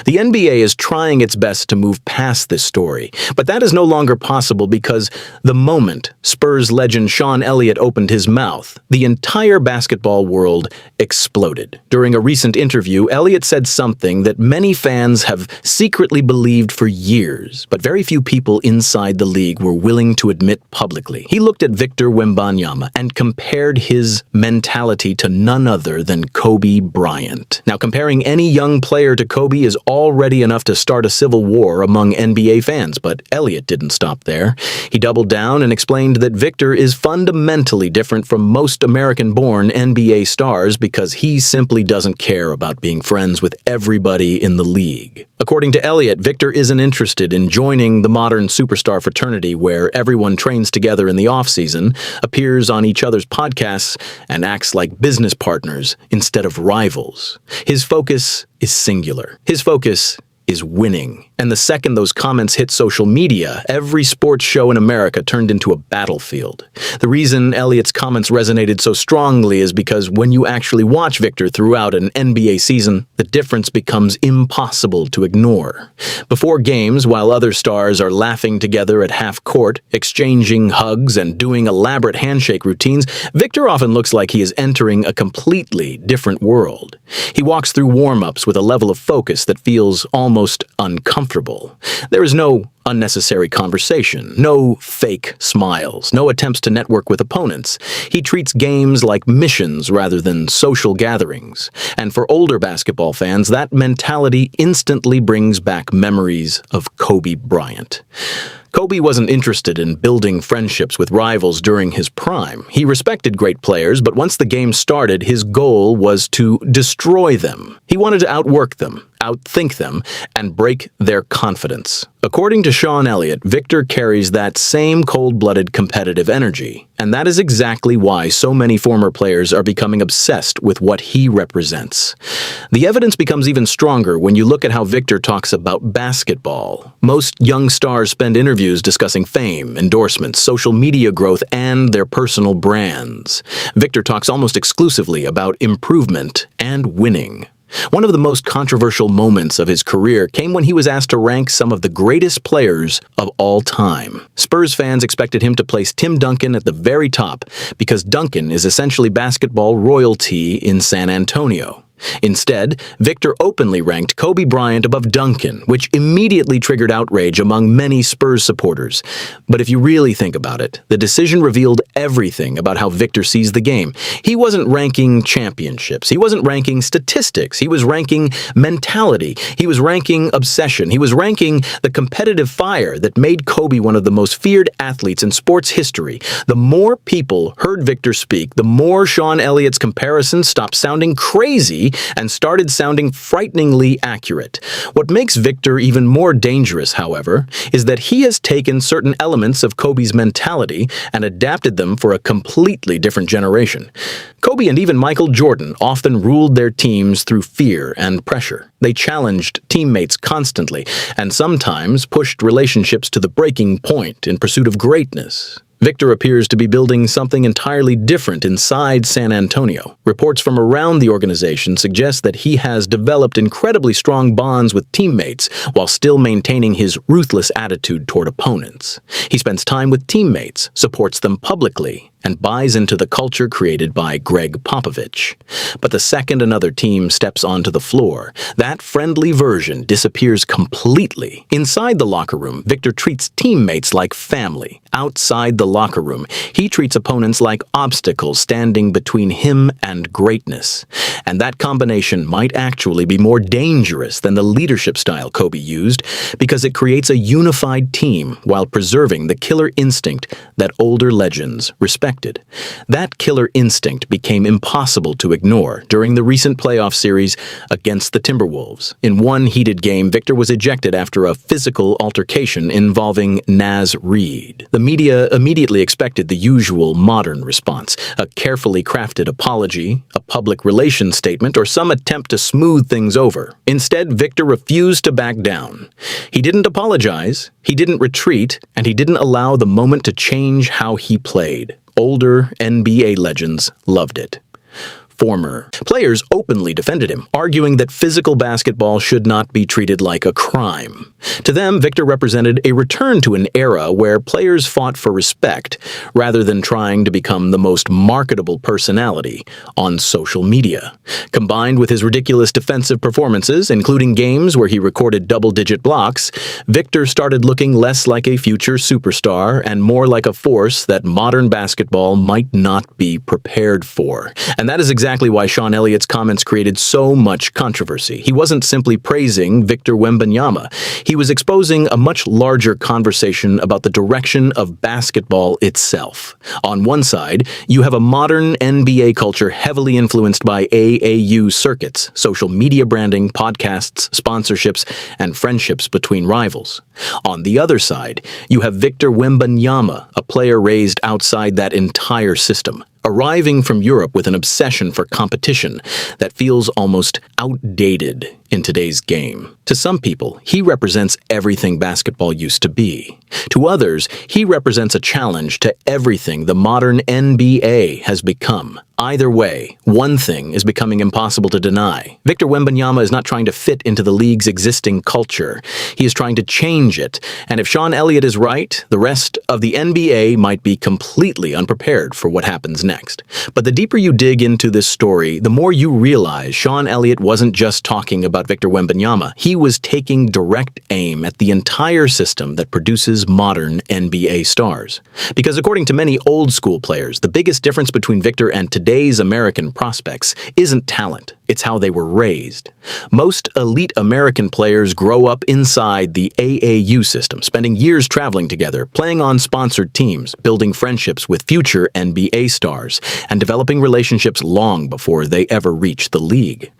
The NBA is trying its best to move past this story, but that is no longer possible because the moment Spurs legend Sean Elliott opened his mouth, the entire basketball world exploded. During a recent interview, Elliott said something that many fans have secretly believed for years, but very few people inside the league were willing to admit publicly. He looked at Victor Wembanyama and compared his mentality to none other than Kobe Bryant. Now, comparing any young player to Kobe is already enough to start a civil war among NBA fans, but Elliott didn't stop there. He doubled down and explained that Victor is fundamentally different from most American-born NBA stars because he simply doesn't care about being friends with everybody in the league. According to Elliott, Victor isn't interested in joining the modern superstar fraternity where everyone trains together in the off-season, appears on each other's podcasts, and acts like business partners instead of rivals. His focus is singular. His focus is winning. And the second those comments hit social media, every sports show in America turned into a battlefield. The reason Elliott's comments resonated so strongly is because when you actually watch Victor throughout an NBA season, the difference becomes impossible to ignore. Before games, while other stars are laughing together at half court, exchanging hugs and doing elaborate handshake routines, Victor often looks like he is entering a completely different world. He walks through warm-ups with a level of focus that feels almost uncomfortable. There is no unnecessary conversation, no fake smiles, no attempts to network with opponents. He treats games like missions rather than social gatherings. And for older basketball fans, that mentality instantly brings back memories of Kobe Bryant. Kobe wasn't interested in building friendships with rivals during his prime. He respected great players, but once the game started, his goal was to destroy them. He wanted to outwork them, outthink them, and break their confidence. According to Sean Elliott, Victor carries that same cold-blooded competitive energy, and that is exactly why so many former players are becoming obsessed with what he represents. The evidence becomes even stronger when you look at how Victor talks about basketball. Most young stars spend interviews discussing fame, endorsements, social media growth, and their personal brands. Victor talks almost exclusively about improvement and winning. One of the most controversial moments of his career came when he was asked to rank some of the greatest players of all time. Spurs fans expected him to place Tim Duncan at the very top because Duncan is essentially basketball royalty in San Antonio. Instead, Victor openly ranked Kobe Bryant above Duncan, which immediately triggered outrage among many Spurs supporters. But if you really think about it, the decision revealed everything about how Victor sees the game. He wasn't ranking championships. He wasn't ranking statistics. He was ranking mentality. He was ranking obsession. He was ranking the competitive fire that made Kobe one of the most feared athletes in sports history. The more people heard Victor speak, the more Sean Elliott's comparisons stopped sounding crazy and started sounding frighteningly accurate. What makes Victor even more dangerous, however, is that he has taken certain elements of Kobe's mentality and adapted them for a completely different generation. Kobe and even Michael Jordan often ruled their teams through fear and pressure. They challenged teammates constantly and sometimes pushed relationships to the breaking point in pursuit of greatness. Victor appears to be building something entirely different inside San Antonio. Reports from around the organization suggest that he has developed incredibly strong bonds with teammates while still maintaining his ruthless attitude toward opponents. He spends time with teammates, supports them publicly, and buys into the culture created by Greg Popovich. But the second another team steps onto the floor, that friendly version disappears completely. Inside the locker room, Victor treats teammates like family. Outside the locker room, he treats opponents like obstacles standing between him and greatness. And that combination might actually be more dangerous than the leadership style Kobe used because it creates a unified team while preserving the killer instinct that older legends respect. That killer instinct became impossible to ignore during the recent playoff series against the Timberwolves. In one heated game, Victor was ejected after a physical altercation involving Naz Reid. The media immediately expected the usual modern response, a carefully crafted apology, a public relations statement, or some attempt to smooth things over. Instead, Victor refused to back down. He didn't apologize, he didn't retreat, and he didn't allow the moment to change how he played. Older NBA legends loved it. former. Players openly defended him, arguing that physical basketball should not be treated like a crime. To them, Victor represented a return to an era where players fought for respect rather than trying to become the most marketable personality on social media. Combined with his ridiculous defensive performances, including games where he recorded double-digit blocks, Victor started looking less like a future superstar and more like a force that modern basketball might not be prepared for. And that is exactly why Sean Elliott's comments created so much controversy. He wasn't simply praising Victor Wembanyama. He was exposing a much larger conversation about the direction of basketball itself. On one side, you have a modern NBA culture heavily influenced by AAU circuits, social media branding, podcasts, sponsorships, and friendships between rivals. On the other side, you have Victor Wembanyama, a player raised outside that entire system, arriving from Europe with an obsession for competition that feels almost outdated in today's game. To some people, he represents everything basketball used to be. To others, he represents a challenge to everything the modern NBA has become. Either way, one thing is becoming impossible to deny. Victor Wembanyama is not trying to fit into the league's existing culture. He is trying to change it, and if Sean Elliott is right, the rest of the NBA might be completely unprepared for what happens next. But the deeper you dig into this story, the more you realize Sean Elliott wasn't just talking about Victor Wembanyama. He was taking direct aim at the entire system that produces modern NBA stars. Because according to many old-school players, the biggest difference between Victor and today's American prospects isn't talent, it's how they were raised. Most elite American players grow up inside the AAU system, spending years traveling together, playing on sponsored teams, building friendships with future NBA stars, and developing relationships long before they ever reach the league.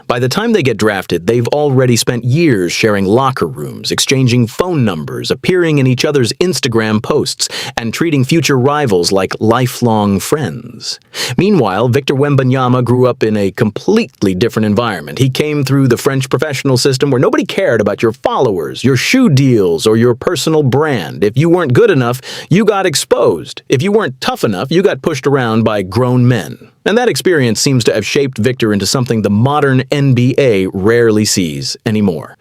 By the time they get drafted, they've already spent years sharing locker rooms, exchanging phone numbers, appearing in each other's Instagram posts, and treating future rivals like lifelong friends. Meanwhile, Victor Wembanyama grew up in a completely different environment. He came through the French professional system where nobody cared about your followers, your shoe deals, or your personal brand. If you weren't good enough, you got exposed. If you weren't tough enough, you got pushed around by grown men. And that experience seems to have shaped Victor into something the modern NBA rarely sees anymore.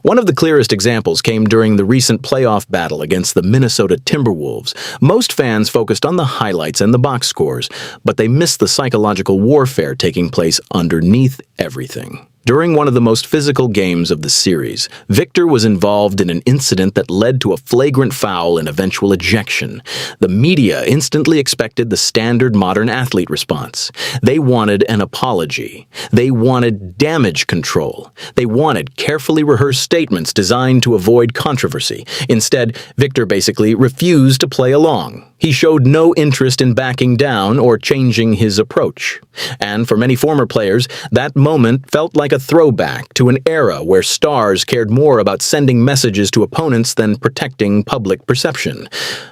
One of the clearest examples came during the recent playoff battle against the Minnesota Timberwolves. Most fans focused on the highlights and the box scores, but they missed the psychological warfare taking place underneath everything. During one of the most physical games of the series, Victor was involved in an incident that led to a flagrant foul and eventual ejection. The media instantly expected the standard modern athlete response. They wanted an apology. They wanted damage control. They wanted carefully rehearsed statements designed to avoid controversy. Instead, Victor basically refused to play along. He showed no interest in backing down or changing his approach. And for many former players, that moment felt like a throwback to an era where stars cared more about sending messages to opponents than protecting public perception.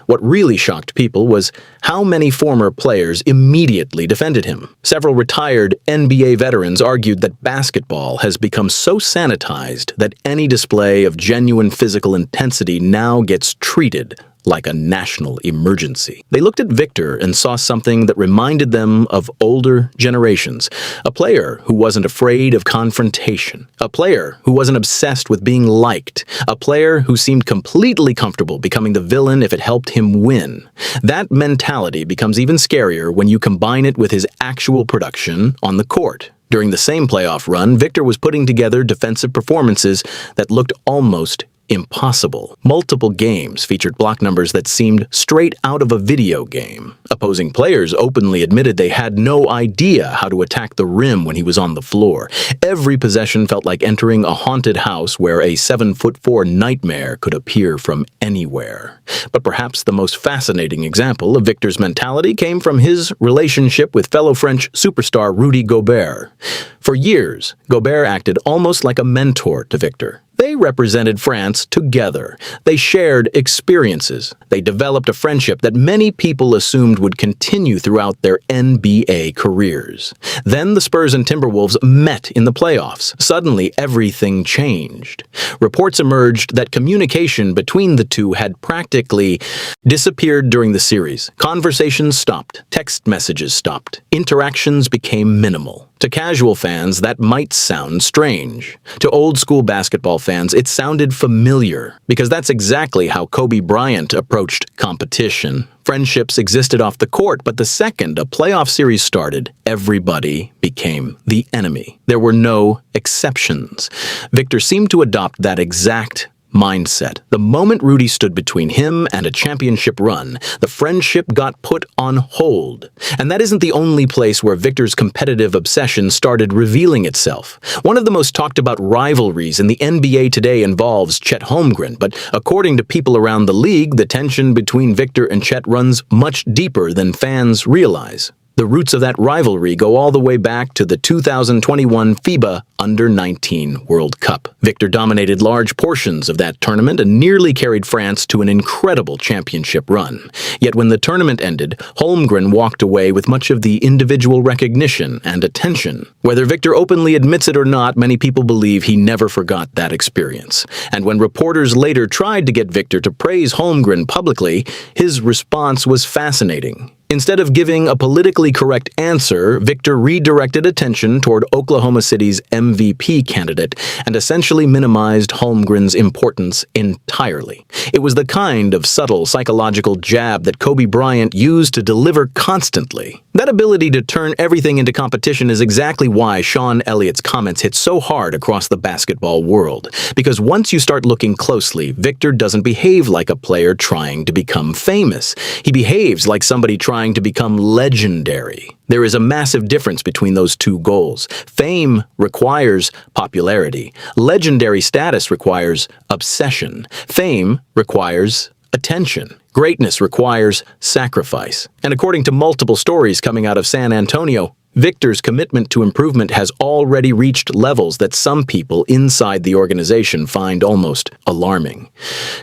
What really shocked people was how many former players immediately defended him. Several retired NBA veterans argued that basketball has become so sanitized that any display of genuine physical intensity now gets treated like a national emergency. They looked at Victor and saw something that reminded them of older generations. A player who wasn't afraid of confrontation. A player who wasn't obsessed with being liked. A player who seemed completely comfortable becoming the villain if it helped him win. That mentality becomes even scarier when you combine it with his actual production on the court. During the same playoff run, Victor was putting together defensive performances that looked almost impossible. Multiple games featured block numbers that seemed straight out of a video game. Opposing players openly admitted they had no idea how to attack the rim when he was on the floor. Every possession felt like entering a haunted house where a 7'4" nightmare could appear from anywhere. But perhaps the most fascinating example of Victor's mentality came from his relationship with fellow French superstar Rudy Gobert. For years, Gobert acted almost like a mentor to Victor. They They represented France together. They shared experiences. They developed a friendship that many people assumed would continue throughout their NBA careers. Then the Spurs and Timberwolves met in the playoffs. Suddenly, everything changed. Reports emerged that communication between the two had practically disappeared during the series. Conversations stopped. Text messages stopped. Interactions became minimal. To casual fans, that might sound strange. To old-school basketball fans, it sounded familiar, because that's exactly how Kobe Bryant approached competition. Friendships existed off the court, but the second a playoff series started, everybody became the enemy. There were no exceptions. Victor seemed to adopt that exact mindset. The moment Rudy stood between him and a championship run, the friendship got put on hold. And that isn't the only place where Victor's competitive obsession started revealing itself. One of the most talked about rivalries in the NBA today involves Chet Holmgren, but according to people around the league, the tension between Victor and Chet runs much deeper than fans realize. The roots of that rivalry go all the way back to the 2021 FIBA Under-19 World Cup. Victor dominated large portions of that tournament and nearly carried France to an incredible championship run. Yet when the tournament ended, Holmgren walked away with much of the individual recognition and attention. Whether Victor openly admits it or not, many people believe he never forgot that experience. And when reporters later tried to get Victor to praise Holmgren publicly, his response was fascinating. Instead of giving a politically correct answer, Victor redirected attention toward Oklahoma City's MVP candidate and essentially minimized Holmgren's importance entirely. It was the kind of subtle psychological jab that Kobe Bryant used to deliver constantly. That ability to turn everything into competition is exactly why Sean Elliott's comments hit so hard across the basketball world. Because once you start looking closely, Victor doesn't behave like a player trying to become famous. He behaves like somebody trying to become legendary. There is a massive difference between those two goals. Fame requires popularity. Legendary status requires obsession. Fame requires attention. Greatness requires sacrifice. And according to multiple stories coming out of San Antonio, Victor's commitment to improvement has already reached levels that some people inside the organization find almost alarming.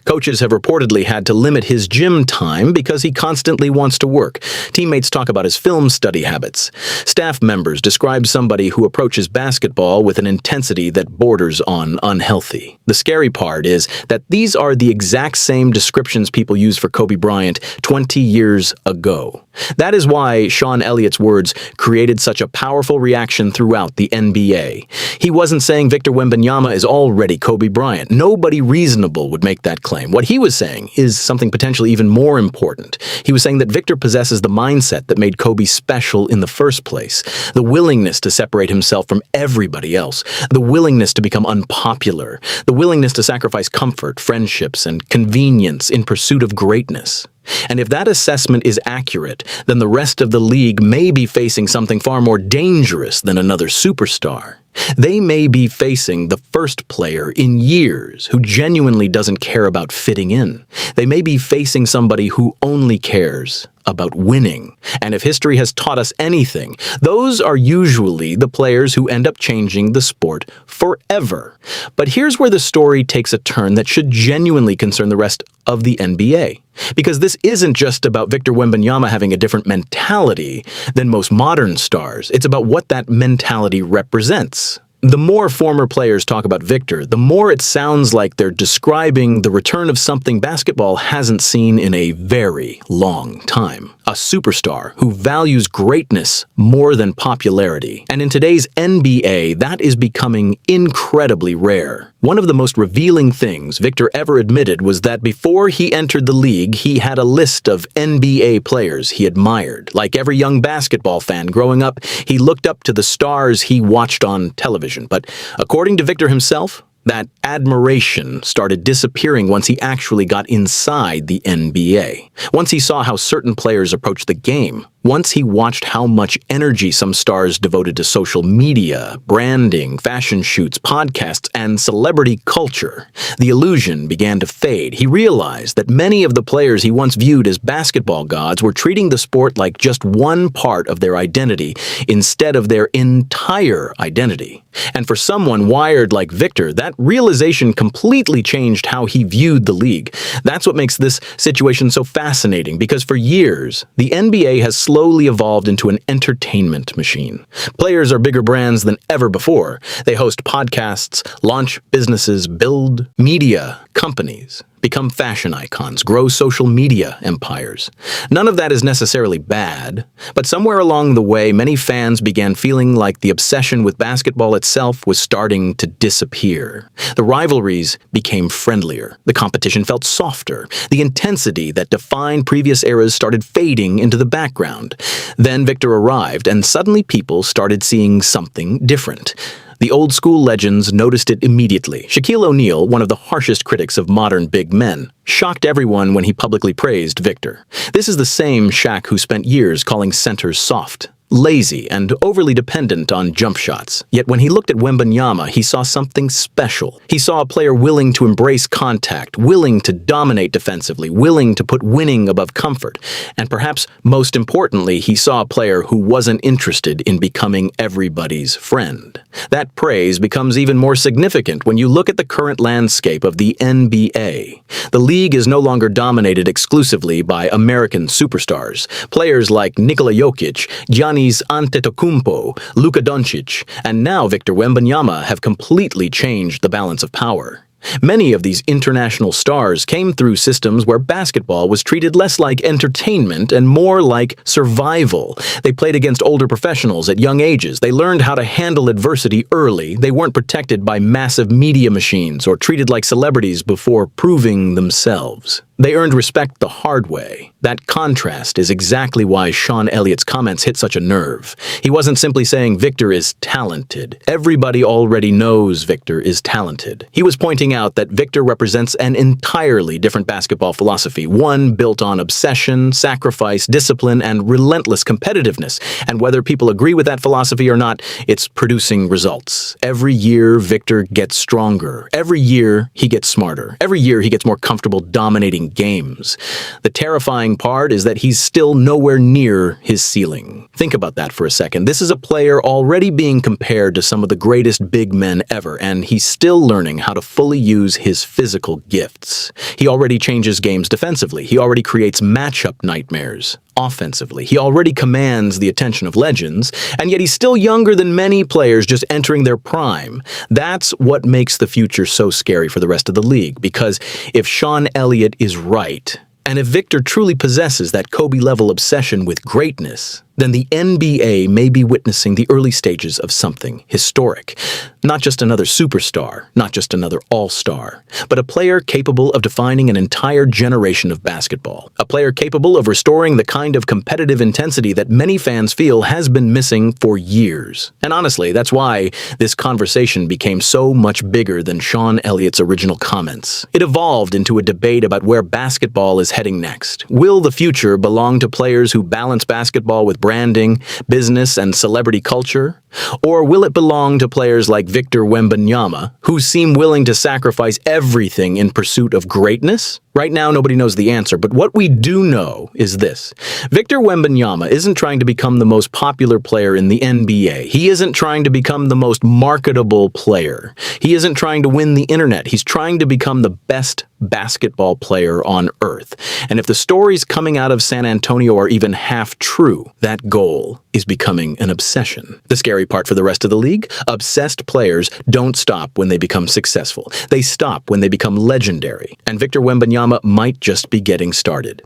Coaches have reportedly had to limit his gym time because he constantly wants to work. Teammates talk about his film study habits. Staff members describe somebody who approaches basketball with an intensity that borders on unhealthy. The scary part is that these are the exact same descriptions people used for Kobe Bryant 20 years ago. That is why Sean Elliott's words created such a powerful reaction throughout the NBA. He wasn't saying Victor Wembanyama is already Kobe Bryant. Nobody reasonable would make that claim. What he was saying is something potentially even more important. He was saying that Victor possesses the mindset that made Kobe special in the first place, the willingness to separate himself from everybody else, the willingness to become unpopular, the willingness to sacrifice comfort, friendships, and convenience in pursuit of greatness. And if that assessment is accurate, then the rest of the league may be facing something far more dangerous than another superstar. They may be facing the first player in years who genuinely doesn't care about fitting in. They may be facing somebody who only cares about winning. And if history has taught us anything, those are usually the players who end up changing the sport forever. But here's where the story takes a turn that should genuinely concern the rest of the NBA. Because this isn't just about Victor Wembanyama having a different mentality than most modern stars. It's about what that mentality represents. The more former players talk about Victor, the more it sounds like they're describing the return of something basketball hasn't seen in a very long time. A superstar who values greatness more than popularity. And in today's NBA, that is becoming incredibly rare. One of the most revealing things Victor ever admitted was that before he entered the league, he had a list of NBA players he admired. Like every young basketball fan growing up, he looked up to the stars he watched on television. But according to Victor himself, that admiration started disappearing once he actually got inside the NBA. Once he saw how certain players approached the game Once he watched how much energy some stars devoted to social media, branding, fashion shoots, podcasts, and celebrity culture, the illusion began to fade. He realized that many of the players he once viewed as basketball gods were treating the sport like just one part of their identity instead of their entire identity. And for someone wired like Victor, that realization completely changed how he viewed the league. That's what makes this situation so fascinating, because for years, the NBA has slowly evolved into an entertainment machine. Players are bigger brands than ever before. They host podcasts, launch businesses, build media companies, become fashion icons, grow social media empires. None of that is necessarily bad, but somewhere along the way, many fans began feeling like the obsession with basketball itself was starting to disappear. The rivalries became friendlier. The competition felt softer. The intensity that defined previous eras started fading into the background. Then Victor arrived, and suddenly people started seeing something different. The old-school legends noticed it immediately. Shaquille O'Neal, one of the harshest critics of modern big men, shocked everyone when he publicly praised Victor. This is the same Shaq who spent years calling centers soft, lazy, and overly dependent on jump shots. Yet when he looked at Wembanyama, he saw something special. He saw a player willing to embrace contact, willing to dominate defensively, willing to put winning above comfort. And perhaps most importantly, he saw a player who wasn't interested in becoming everybody's friend. That praise becomes even more significant when you look at the current landscape of the NBA. The league is no longer dominated exclusively by American superstars. Players like Nikola Jokic, Giannis Antetokounmpo, Luka Doncic, and now Victor Wembanyama have completely changed the balance of power. Many of these international stars came through systems where basketball was treated less like entertainment and more like survival. They played against older professionals at young ages. They learned how to handle adversity early. They weren't protected by massive media machines or treated like celebrities before proving themselves. They earned respect the hard way. That contrast is exactly why Sean Elliott's comments hit such a nerve. He wasn't simply saying Victor is talented. Everybody already knows Victor is talented. He was pointing out that Victor represents an entirely different basketball philosophy, one built on obsession, sacrifice, discipline, and relentless competitiveness. And whether people agree with that philosophy or not, it's producing results. Every year, Victor gets stronger. Every year, he gets smarter. Every year, he gets more comfortable dominating games. The terrifying part is that he's still nowhere near his ceiling. Think about that for a second. This is a player already being compared to some of the greatest big men ever, and he's still learning how to fully use his physical gifts. He already changes games defensively. He already creates matchup nightmares offensively. He already commands the attention of legends, and yet he's still younger than many players just entering their prime. That's what makes the future so scary for the rest of the league, because if Sean Elliott is right, and if Victor truly possesses that Kobe-level obsession with greatness, then the NBA may be witnessing the early stages of something historic. Not just another superstar, not just another all-star, but a player capable of defining an entire generation of basketball. A player capable of restoring the kind of competitive intensity that many fans feel has been missing for years. And honestly, that's why this conversation became so much bigger than Sean Elliott's original comments. It evolved into a debate about where basketball is heading next. Will the future belong to players who balance basketball with branding, business, and celebrity culture? Or will it belong to players like Victor Wembanyama, who seem willing to sacrifice everything in pursuit of greatness? Right now, nobody knows the answer, but what we do know is this. Victor Wembanyama isn't trying to become the most popular player in the NBA. He isn't trying to become the most marketable player. He isn't trying to win the internet. He's trying to become the best basketball player on earth. And if the stories coming out of San Antonio are even half true, that goal is becoming an obsession. The scary part for the rest of the league? Obsessed players don't stop when they become successful. They stop when they become legendary. And Victor Wembanyama might just be getting started.